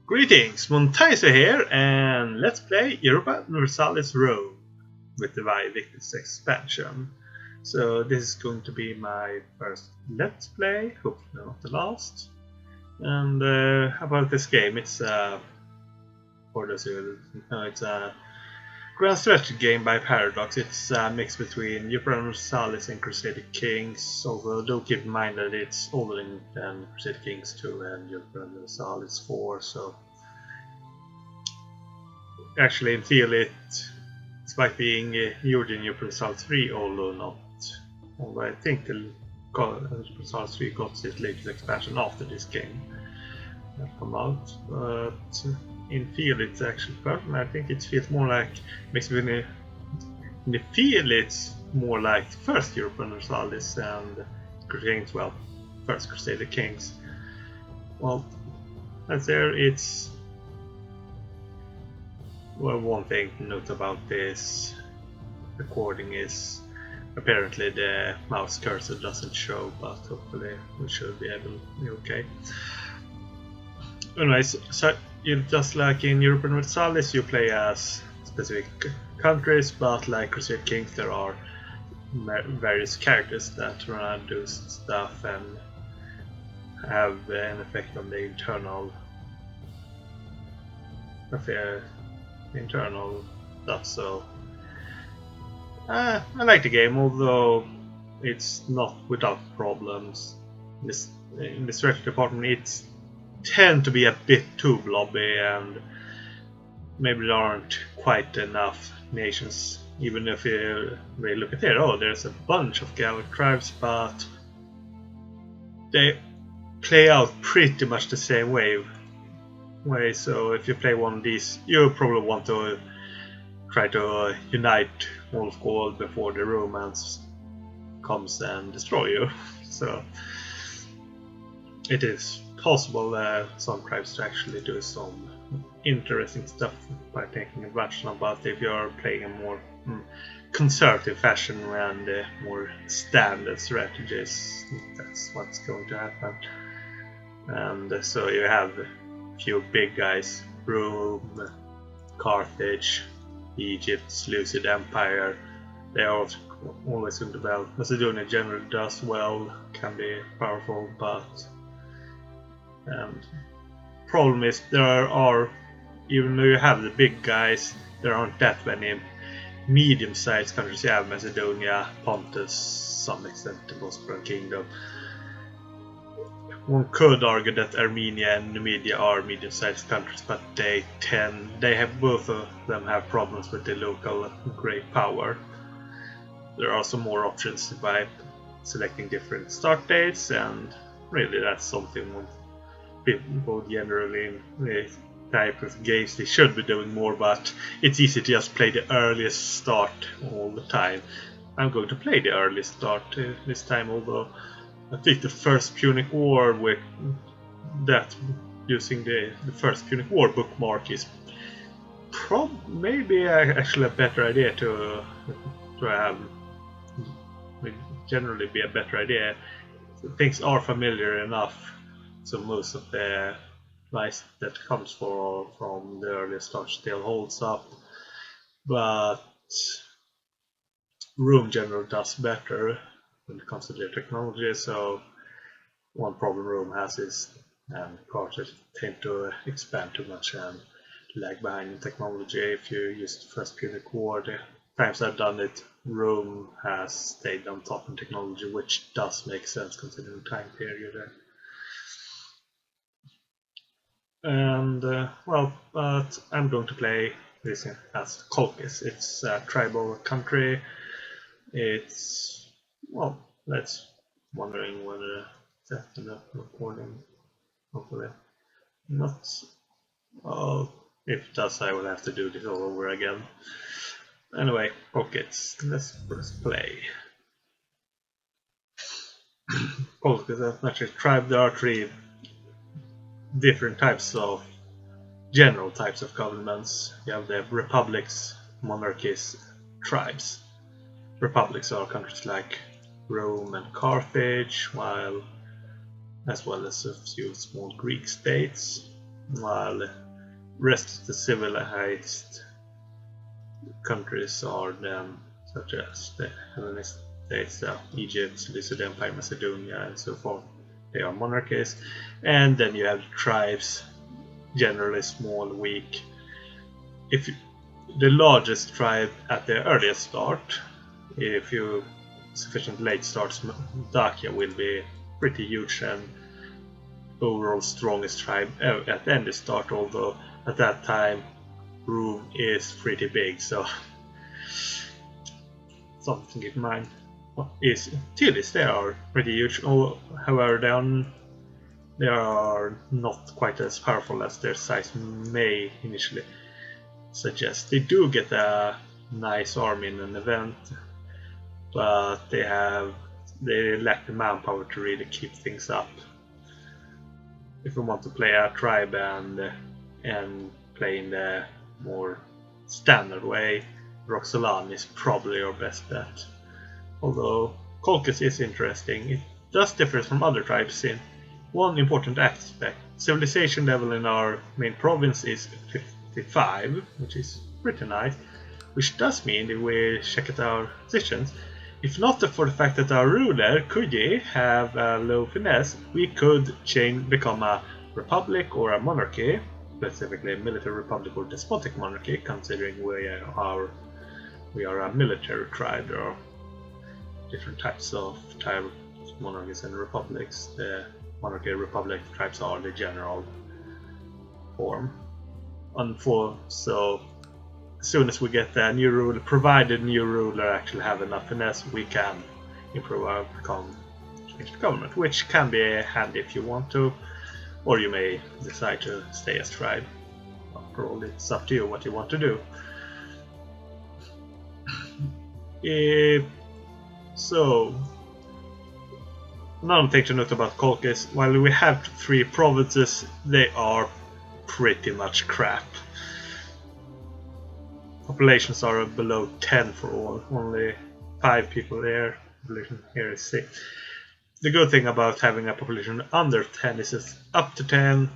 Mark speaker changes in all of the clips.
Speaker 1: Greetings, Montaiso here, and let's play Europa Universalis Rome with the Victus expansion. So this is going to be my first Let's Play, hopefully not the last. And about this game, it's for those who know, it's a grand strategy game by Paradox. It's a mix between Europa Universalis and Crusader Kings, although do keep in mind that it's older than Crusader Kings 2 and Europa Universalis 4, so actually in theory it's like being newer than Europa Universalis 3, although not. Although I think the Europa Universalis 3 got its latest expansion after this game that come out, but in theory it's actually perfect. I think it feels more like in the feel it's more like first Europa Universalis and Crusader Kings, well, first Crusader Kings. Well, as there it's one thing to note about this recording is apparently the mouse cursor doesn't show, but hopefully we should be able to be okay. Anyways, so just like in Europa Universalis, you play as specific countries, but like Crusader Kings, there are various characters that run and do stuff and have an effect on the internal stuff. So I like the game, although it's not without problems. In the strategy department, it's tend to be a bit too blobby, and maybe there aren't quite enough nations. Even if you really look at it, there's a bunch of Gallic tribes, but they play out pretty much the same way. So if you play one of these, you probably want to try to unite all of Gaul before the Romans comes and destroy you. So it is possible some tribes to actually do some interesting stuff by taking advantage of, but if you're playing a more conservative fashion and more standard strategies, that's what's going to happen. And so you have a few big guys: Rome, Carthage, Egypt, Seleucid Empire. They are always going to well. Macedonia generally does well, can be powerful, but problem is there are, even though you have the big guys, there aren't that many medium-sized countries. You have Macedonia, Pontus, some extent the Bosporan Kingdom. One could argue that Armenia and Numidia are medium-sized countries, but both of them have problems with the local great power. There are some more options by selecting different start dates, and really that's something people generally in the type of games they should be doing more, but it's easy to just play the earliest start all the time. I'm going to play the earliest start this time, although I think the first Punic War with that, using the first Punic War bookmark is maybe actually a better idea to have. Would generally be a better idea. Things are familiar enough, so most of the advice that comes from the early start still holds up, but Rome generally does better when it comes to their technology. So one problem Rome has is Carthage tend to expand too much and lag behind in technology. If you use the first Punic War, the times I've done it, Rome has stayed on top in technology, which does make sense considering the time period there. And but I'm going to play this as Colchis. It's a tribal country. It's let's wondering whether that's enough recording. Hopefully not. If it does, I will have to do this all over again. Anyway, pockets. Let's press play. Colchis is a natural tribe. There are 3 different types of general types of governments. You have the republics, monarchies, tribes. Republics are countries like Rome and Carthage, as well as a few small Greek states. while the rest of the civilized countries are then such as the Hellenist states, Egypt, Seleucid Empire, Macedonia, and so forth. They are monarchies, and then you have the tribes, generally small, weak. If the largest tribe at the earliest start, if you sufficient late starts, Dacia will be pretty huge and overall strongest tribe at the end of start, although at that time Rome is pretty big, so something to keep in mind. Is Tillis, they are pretty huge, however they are not quite as powerful as their size may initially suggest. They do get a nice army in an event, but they lack the manpower to really keep things up. If we want to play a tribe and play in the more standard way, Roxolani is probably your best bet. Although Colchis is interesting, it does differ from other tribes in one important aspect. Civilization level in our main province is 55, which is pretty nice, which does mean if we check at our positions, if not for the fact that our ruler, Kuji, have a low finesse, we could become a republic or a monarchy, specifically a military republic or despotic monarchy, considering we are a military tribe. There are different types of monarchies and republics. The monarchy and republic tribes are the general form. So as soon as we get a new ruler, provided the new ruler actually have enough finesse, we can improve our change the government, which can be handy if you want to, or you may decide to stay as tribe. After all, it's up to you what you want to do. So, another thing to note about Colchis, while we have 3 provinces, they are pretty much crap. Populations are below 10 for all, only 5 people there, population here is 6. The good thing about having a population under 10 is it's up to 10,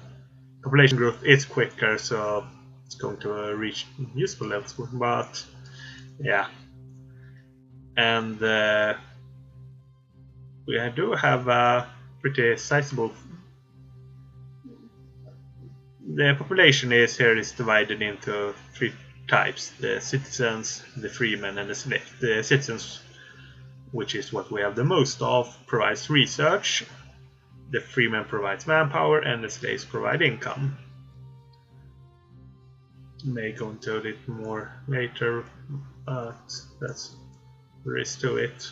Speaker 1: population growth is quicker, so it's going to reach useful levels, but yeah. And we do have a pretty sizable. The population is divided into 3 types: the citizens, the freemen, and the slaves. The citizens, which is what we have the most of, provides research. The freemen provides manpower, and the slaves provide income. May go into it more later, but that's there is to it.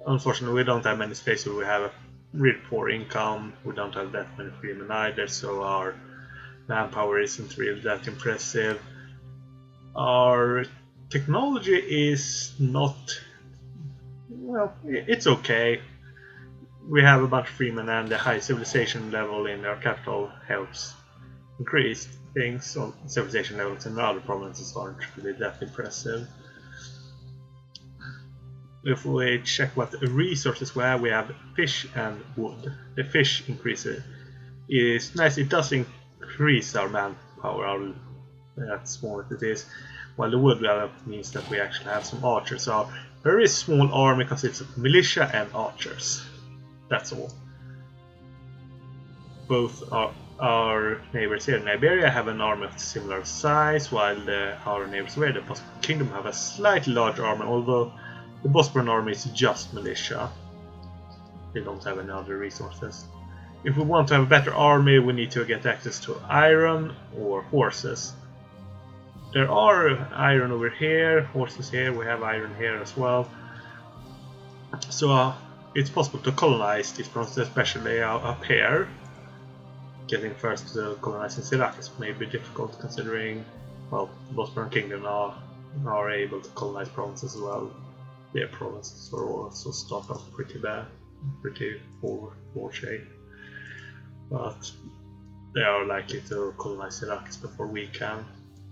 Speaker 1: Unfortunately, we don't have many slaves, so we have a really poor income. We don't have that many freemen either, so our manpower isn't really that impressive. Our technology is not, well, it's okay. We have a bunch of freemen, and the high civilization level in our capital helps increase things. So civilization levels in other provinces aren't really that impressive. If we check what resources we have fish and wood. The fish increases is nice. It does increase our manpower, that's small as it is, while the wood means that we actually have some archers. So our very small army consists of militia and archers. That's all. Both our neighbors here in Iberia have an army of similar size, while our neighbors here, the Bosporan Kingdom, have a slightly larger army, although the Bosporan army is just militia. They don't have any other resources. If we want to have a better army, we need to get access to iron or horses. There are iron over here, horses here, we have iron here as well. So it's possible to colonize these provinces, especially up here. Getting first to colonizing Syracuse may be difficult, considering, well, the Bosporan Kingdom are able to colonize provinces as well. Their provinces are also start off pretty bad, pretty poor shape. But they are likely to colonize Syracuse before we can,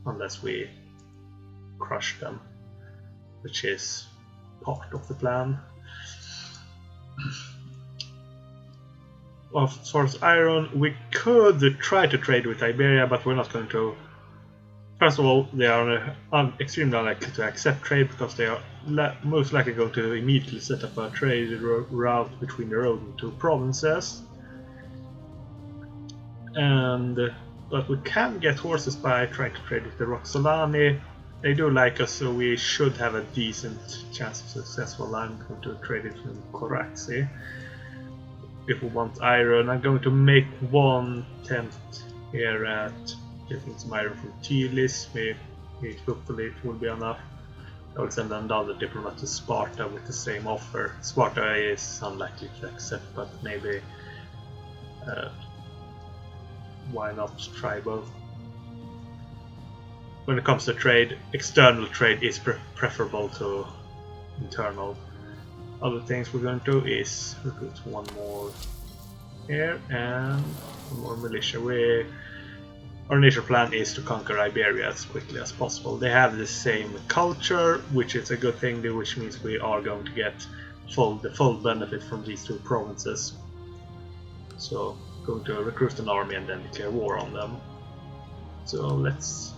Speaker 1: unless we crush them, which is part of the plan. Of source iron, we could try to trade with Iberia, but we're not going to. First of all, they are extremely unlikely to accept trade because they are most likely going to immediately set up a trade route between their own two provinces. But we can get horses by trying to trade with the Roxolani. They do like us, so we should have a decent chance of successful. I'm going to trade it with Coraxi. If we want iron, I'm going to make one attempt here at getting some iron from Telis. Hopefully it will be enough. I will send another diplomat to Sparta with the same offer. Sparta is unlikely to accept, but maybe why not try both? When it comes to trade, external trade is preferable to internal. Other things we're going to do is recruit one more here and one more militia. Our initial plan is to conquer Iberia as quickly as possible. They have the same culture, which is a good thing, which means we are going to get the full benefit from these two provinces. So, going to recruit an army and then declare war on them. So let's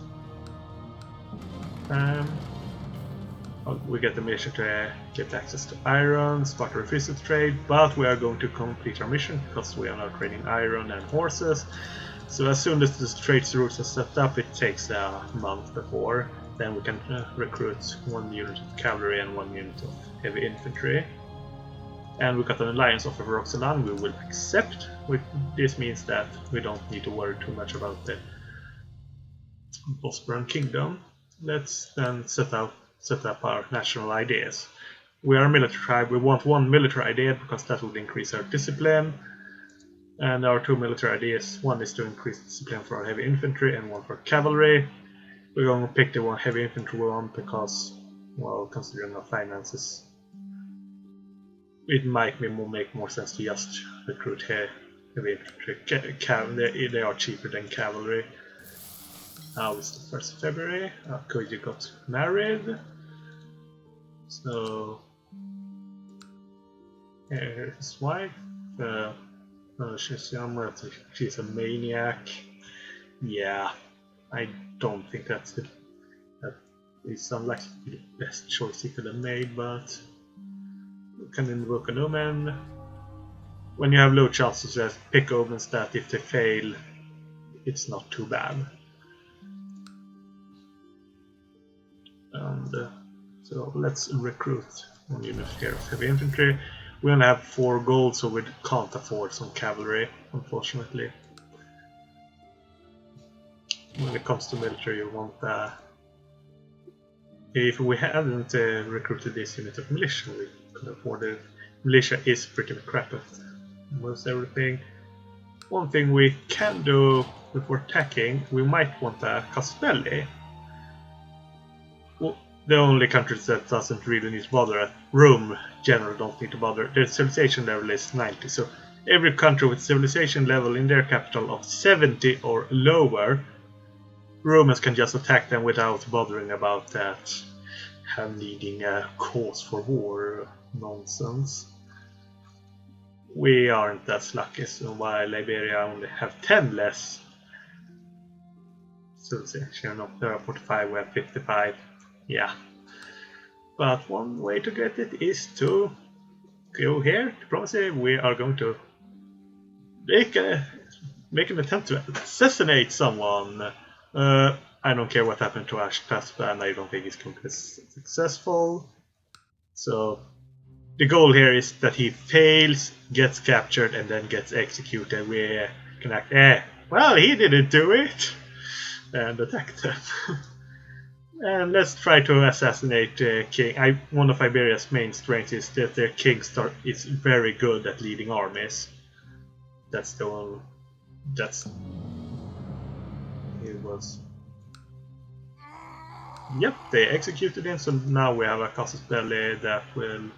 Speaker 1: we get the mission to get access to iron, Sparta refuses to trade, but we are going to complete our mission because we are now trading iron and horses. So as soon as the trade routes are set up, it takes a month before, then we can recruit one unit of cavalry and one unit of heavy infantry. And we got an alliance offer for Roxolani, we will accept. This means that we don't need to worry too much about the Bosporan Kingdom. Let's then set up our national ideas. We are a military tribe, we want one military idea because that would increase our discipline. And our two military ideas, one is to increase discipline for our heavy infantry and one for cavalry. We're going to pick the one heavy infantry one because, well, considering our finances, it might make more sense to just recruit heavy infantry. They are cheaper than cavalry. Now it's the 1st of February. Koji got married. So here's his wife. She's a maniac. Yeah, I don't think that is unlikely to be the best choice he could have made, but we can invoke an omen. When you have low chances, just pick omens that if they fail, it's not too bad. And so let's recruit one unit here of heavy infantry. We only have 4 gold, so we can't afford some cavalry, unfortunately. When it comes to military, you want if we hadn't recruited this unit of militia, we could afford it. Militia is pretty crap at almost everything. One thing we can do before attacking, we might want a Castelli. The only countries that doesn't really need to bother, Rome generally don't need to bother. Their civilization level is 90, so every country with civilization level in their capital of 70 or lower, Romans can just attack them without bothering about that needing a cause for war nonsense. We aren't that lucky, so while Liberia only have 10 less civilization, there are 45, we have 55. Yeah, but one way to get it is to go here, diplomacy. We are going to make an attempt to assassinate someone. I don't care what happened to Ashtaspa, and I don't think it's going to be successful. So the goal here is that he fails, gets captured, and then gets executed. We can act, well, he didn't do it, and attack them. And let's try to assassinate King. One of Iberia's main strengths is that their king is very good at leading armies. That's the one. It was. Yep, they executed him. So now we have a casus belli that will.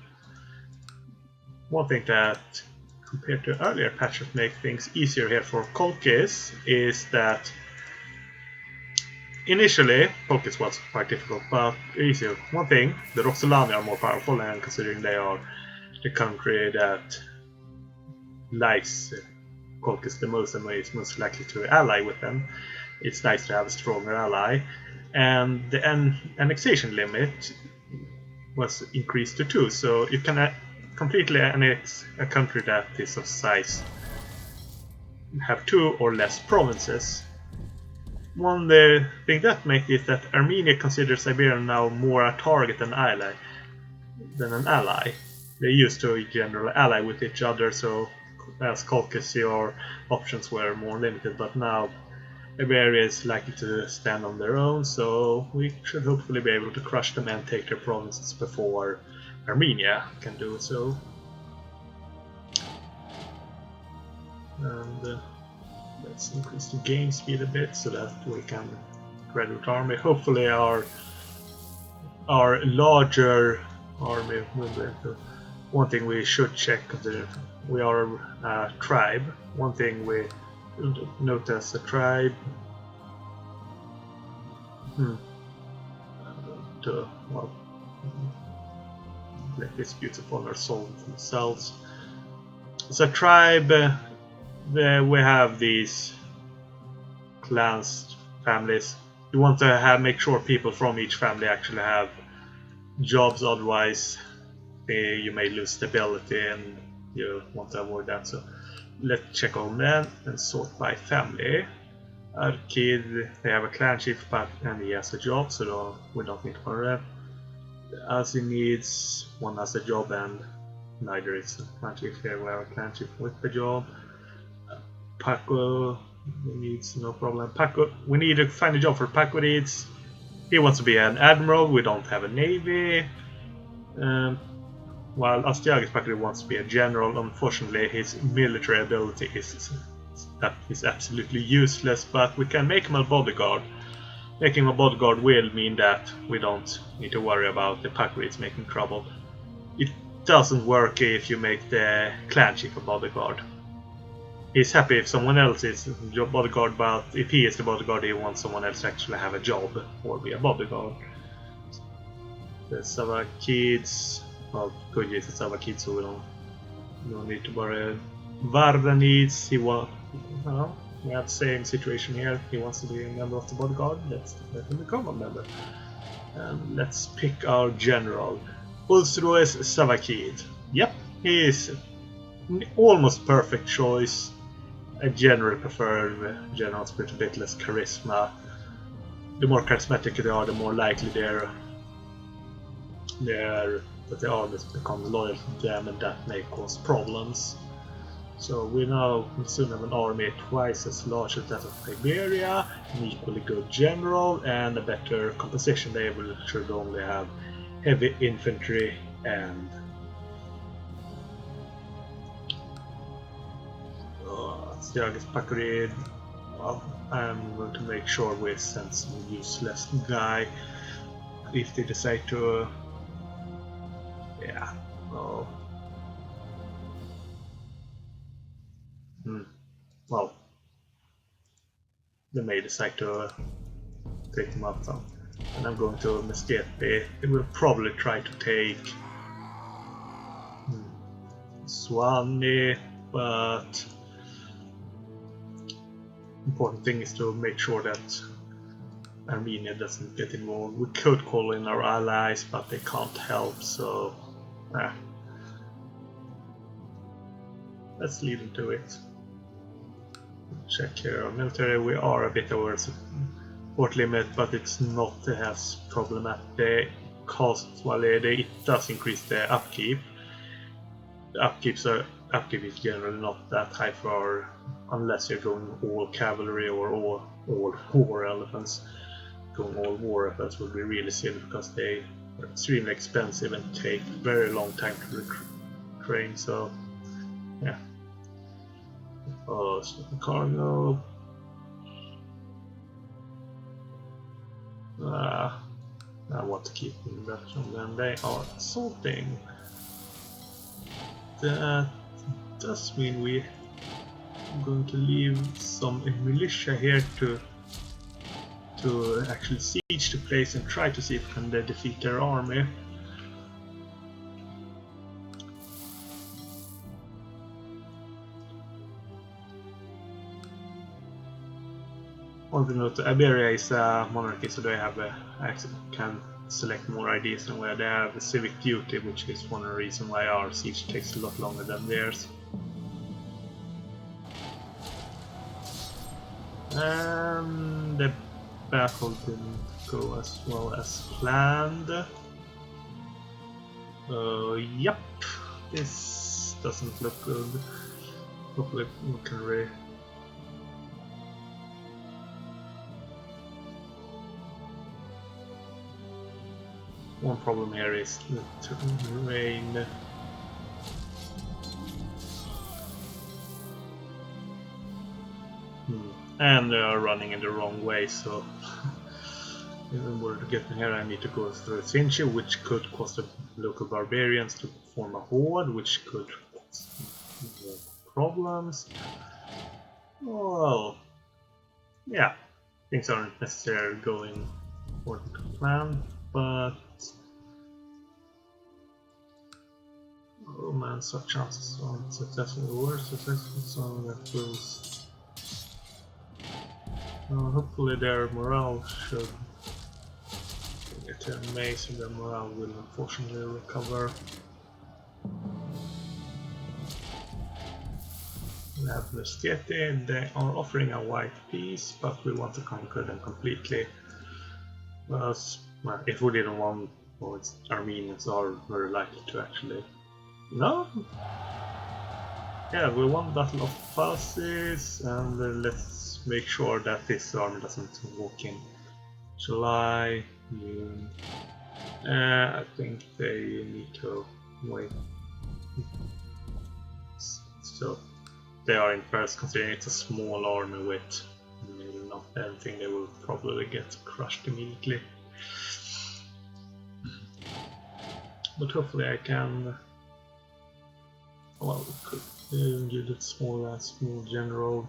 Speaker 1: One thing that, compared to earlier patches, make things easier here for Colchis is that. Initially, Colchis was quite difficult, but easier. One thing, the Roxolani are more powerful, and considering they are the country that likes Colchis the most and is most likely to ally with them. It's nice to have a stronger ally. And the annexation limit was increased to 2, so you can completely annex a country that is of size, have 2 or less provinces. One thing that makes is that Armenia considers Iberia now more a target than an ally. They used to generally ally with each other, so as Colchis your options were more limited, but now Iberia is likely to stand on their own, so we should hopefully be able to crush them and take their provinces before Armenia can do so. And let's increase the game speed a bit so that we can graduate army. Hopefully our larger army will be able. One thing we should check, considering we are a tribe. One thing we note as a tribe. Well, let disputes upon our soul themselves. As a tribe, we have these clans, families. You want to make sure people from each family actually have jobs, otherwise you may lose stability and you want to avoid that. So let's check on that and sort by family. Our kid, they have a clan chief and he has a job, so we don't need to worry that. As he needs, one has a job and neither is a clan chief here. We have a clan chief with a job. Paco needs no problem. Paco, we need to find a job for Paco needs. He wants to be an admiral. We don't have a navy. While Astiagis Paco wants to be a general. Unfortunately, his military ability is absolutely useless. But we can make him a bodyguard. Making him a bodyguard will mean that we don't need to worry about the Paco making trouble. It doesn't work if you make the clan chief a bodyguard. He's happy if someone else is your bodyguard, but if he is the bodyguard, he wants someone else to actually have a job or be a bodyguard. The Savakids, well, Colchis is Savakids, so we don't need to worry. Varda needs, we have the same situation here. He wants to be a member of the bodyguard. Let's let him become a member. And let's pick our general. Ulstrues Savakid. Yep, he is almost perfect choice. I generally prefer generals with a bit less charisma. The more charismatic they are, the more likely that the armies become loyal to them, and that may cause problems. So we now soon have an army twice as large as that of Iberia, an equally good general, and a better composition. They should only have heavy infantry and Stiagis Pakurid. Well, I'm going to make sure we send some useless guy if they decide to. Well, they may decide to take them up now. And I'm going to Mesquite. They will probably try to take Swanee, but important thing is to make sure that Armenia doesn't get involved. We could call in our allies, but they can't help, so let's leave them to it. Check here our military. We are a bit over support limit, but it's not as problematic. The cost, well, it does increase the upkeep. The upkeep is generally not that high for unless you're going all cavalry or all war elephants. Going all war elephants would be really silly because they are extremely expensive and take a very long time to train. So yeah. Cargo. I want to keep them that when they are assaulting. That does mean we're going to leave some militia here to actually siege the place and try to see if we can defeat their army. On the note, Iberia is a monarchy, so they have can select more ideas, and where they have a civic duty, which is one reason why our siege takes a lot longer than theirs. And the battle didn't go as well as planned. Yep, this doesn't look good. Hopefully we can one problem here is the terrain. And they are running in the wrong way, so in order to get in here I need to go through Sinchi, which could cause the local barbarians to form a horde, which could cause more problems. Well, yeah, things aren't necessarily going according to plan, but oh man, such chances on successful or successful, so that will. Hopefully their morale should get to a maze, and their morale will unfortunately recover. We have Lustieti, they are offering a white peace, but we want to conquer them completely. Well, if we didn't want, well, Armenians are very likely to actually. No? Yeah, we won Battle of Phasis, and let's make sure that this army doesn't walk in July, June. I think they need to wait. So they are in first, considering it's a small army with not anything, they will probably get crushed immediately. But hopefully I can. Well, could give it small general.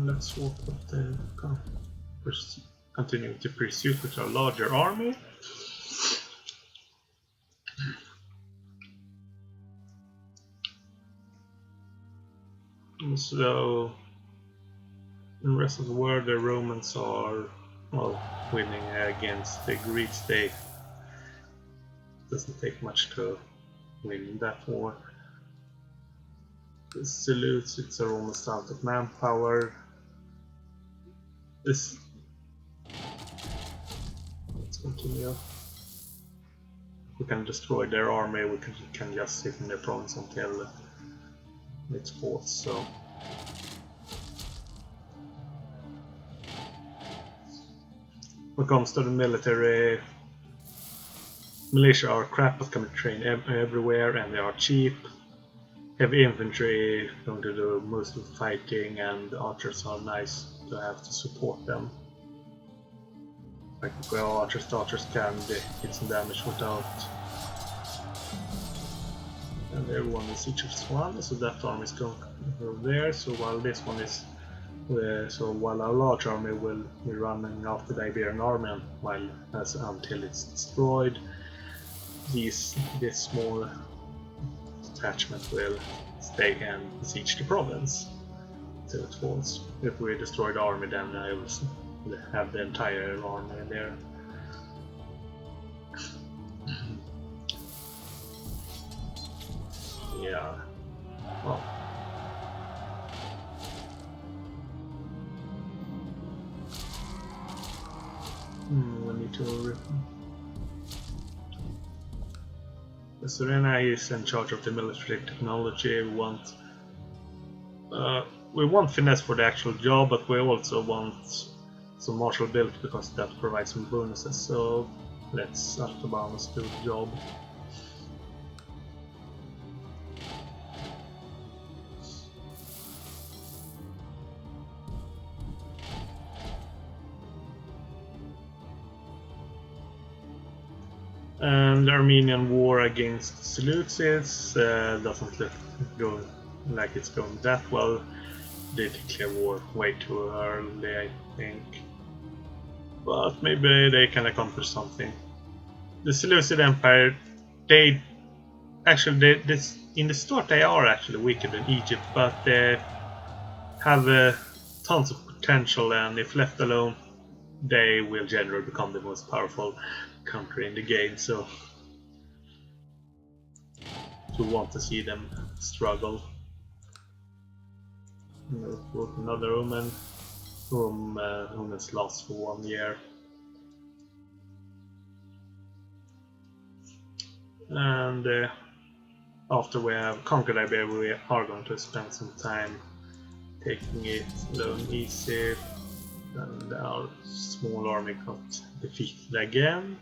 Speaker 1: Let's walk up the continue to pursuit with a larger army. So, in the rest of the world, the Romans are, well, winning against the Greeks. They doesn't take much to win that war. The Seleucids are almost out of manpower. Let's continue. We can destroy their army. We can just sit in their province until it's fought. So. When it comes to the military, militia are crap but can be trained everywhere, and they are cheap. Heavy infantry going to do most of the fighting, and archers are nice to have to support them. Like well, archers can hit some damage without. And everyone is each of one, so that army is going over there. So while this one is, so while a large army will be running after the Iberian army, until it's destroyed, this small detachment will stay and besiege the province till it falls. If we destroy the army, then I will have the entire army there. Yeah. Well. We need to. Serena is in charge of the military technology. We want finesse for the actual job, but we also want some martial build because that provides some bonuses. So let's Artabanus do the job. And the Armenian war against Seleucids doesn't look like it's going that well. They declare war way too early, I think. but maybe they can accomplish something. The Seleucid Empire, they actually, in the start they are actually weaker than Egypt, but they have tons of potential, and if left alone, they will generally become the most powerful country in the game. So you want to see them struggle. Another woman whom has lost for 1 year. And after we have conquered Iberia, we are going to spend some time taking it slow and easy. And our small army got defeated again.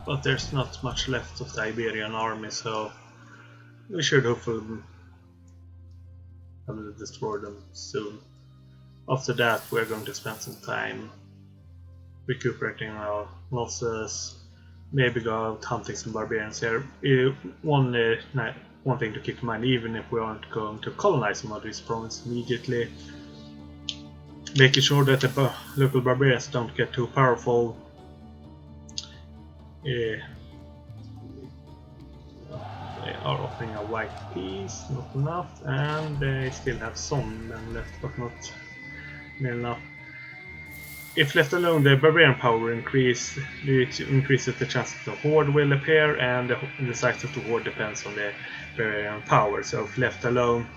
Speaker 1: But there's not much left of the Iberian army, so we should hopefully destroy them soon. After that, we're going to spend some time recuperating our losses, maybe go out hunting some barbarians here. One thing to keep in mind, even if we aren't going to colonize some of these provinces immediately, making sure that the local barbarians don't get too powerful. They are offering a white piece, not enough, and they still have some men left, but not near enough. If left alone, the barbarian power will increase. It increases the chance that the horde will appear, and the size of the horde depends on the barbarian power. So if left alone,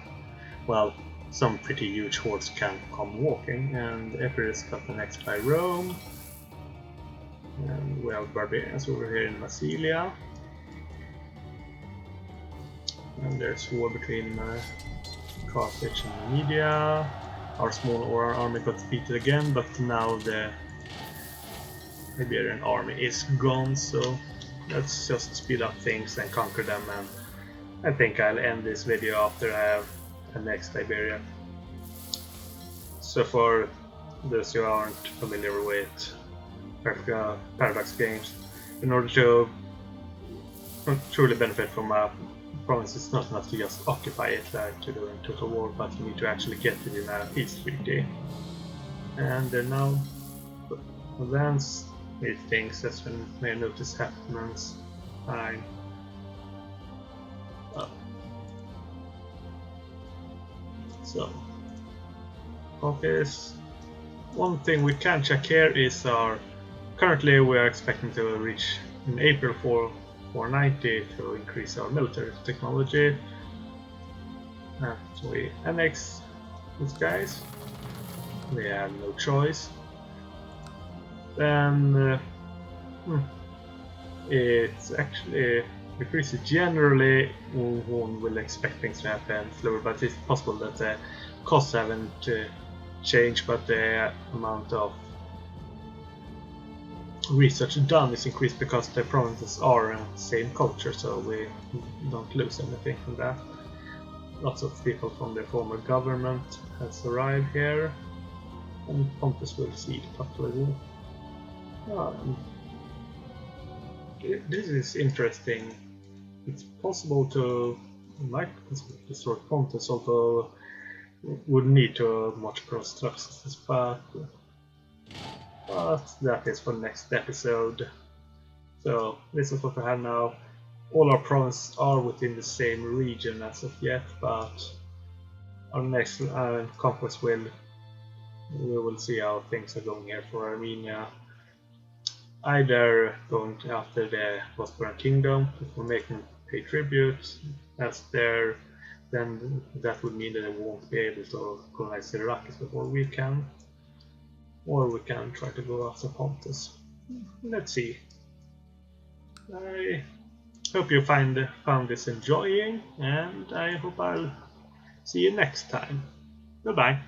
Speaker 1: well, some pretty huge hordes can come walking, and Epirus got annexed by Rome. And we have barbarians over here in Massilia. And there's war between Carthage and Media. Our small army got defeated again, but now the Iberian army is gone, so let's just speed up things and conquer them, and I think I'll end this video after I have annexed Iberia. So for those who aren't familiar with Paradox games, in order to truly benefit from a province, it's not enough to just occupy it like to do in Total War, but you need to actually get it in a peace treaty. And now advance these things, as we may notice happenings. Fine. So, Colchis. One thing we can check here is our. Currently, we are expecting to reach in April 490 to increase our military technology. So we annex these guys. We have no choice. Then it's actually decreases generally. One will expect things to happen slower, but it's possible that the costs haven't changed, but the amount of research done is increased because the provinces are the same culture, so we don't lose anything from that. Lots of people from the former government has arrived here, and Pontus will cede Plateau. This is interesting. It's possible to destroy Pontus, although would need to much cross trusts, but that is for next episode. So this is what we have now. All our provinces are within the same region as of yet, but our next conquest we will see how things are going here for Armenia. Either going after the Bosporan Kingdom, if we're making pay tribute as there, then that would mean that they won't be able to colonize Syrakus before we can. Or we can try to go after Pontus. Let's see. I hope you found this enjoying, and I hope I'll see you next time. Goodbye.